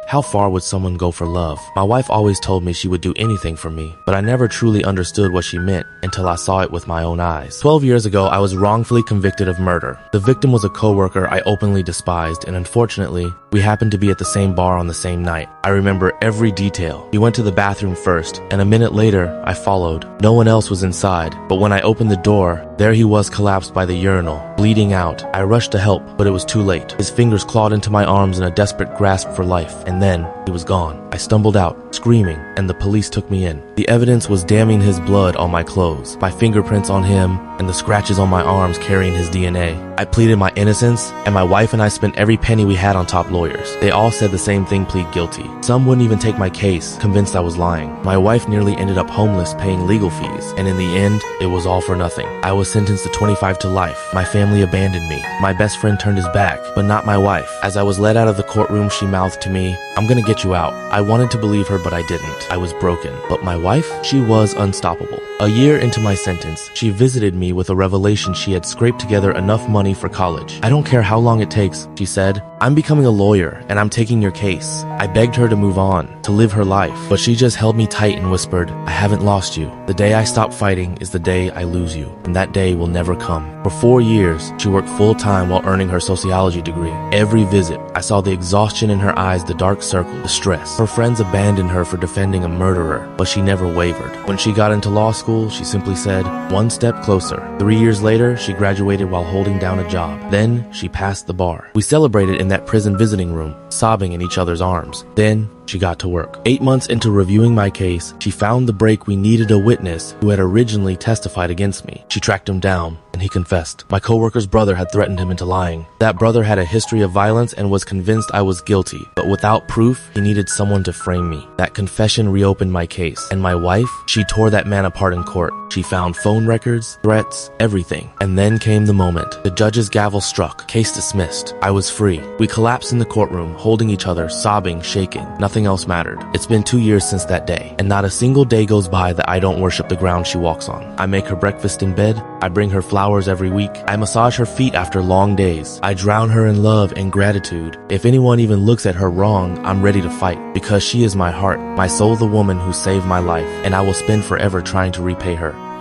How far would someone go for love? My wife always told me she would do anything for me, but I never truly understood what she meant until I saw it with my own eyes. 12 years ago, I was wrongfully convicted of murder. The victim was a coworker I openly despised, and unfortunately, we happened to be at the same bar on the same night. I remember every detail. He went to the bathroom first, and a minute later, I followed. No one else was inside, but when I opened the door, there he was collapsed by the urinal, bleeding out. I rushed to help, but it was too late. His fingers clawed into my arms in a desperate grasp for life, and then he was gone. I stumbled out, screaming, and the police took me in. The evidence was damning his blood on my clothes, my fingerprints on him, and the scratches on my arms carrying his DNA. I pleaded my innocence, and my wife and I spent every penny we had on top lawyers. They all said the same thing, plead guilty. Some wouldn't even take my case, convinced I was lying. My wife nearly ended up homeless paying legal fees, and in the end, it was all for nothing. I was sentenced to 25 to life. My family abandoned me. My best friend turned his back, but not my wife. As I was led out of the courtroom, she mouthed to me, "I'm gonna get you out." I wanted to believe her, but I didn't. I was broken. But my wife? She was unstoppable. A year into my sentence, she visited me with a revelation she had scraped together enough money for college. "I don't care how long it takes," she said. "I'm becoming a lawyer, and I'm taking your case." I begged her to move on, to live her life, but she just held me tight and whispered, "I haven't lost you. The day I stop fighting is the day I lose you, and that day will never come." For 4 years, she worked full-time while earning her sociology degree. Every visit, I saw the exhaustion in her eyes, the dark circle, the stress. Her friends abandoned her for defending a murderer, but she never wavered. When she got into law school, she simply said, "One step closer." 3 years later, she graduated while holding down a job. Then, she passed the bar. We celebrated in that prison visiting room, sobbing in each other's arms. Then, she got to work. 8 months into reviewing my case, she found the break we needed: a witness who had originally testified against me. She tracked him down, and he confessed. My coworker's brother had threatened him into lying. That brother had a history of violence and was convinced I was guilty, but without proof, he needed someone to frame me. That confession reopened my case, and my wife, she tore that man apart in court. She found phone records, threats, everything. And then came the moment. The judge's gavel struck. Case dismissed. I was free. We collapsed in the courtroom, holding each other, sobbing, shaking. Nothing else mattered. It's been 2 years since that day, and not a single day goes by that I don't worship the ground she walks on. I make her breakfast in bed. I bring her flowers every week. I massage her feet after long days. I drown her in love and gratitude. If anyone even looks at her wrong, I'm ready to fight, because she is my heart, my soul, the woman who saved my life, and I will spend forever trying to repay her.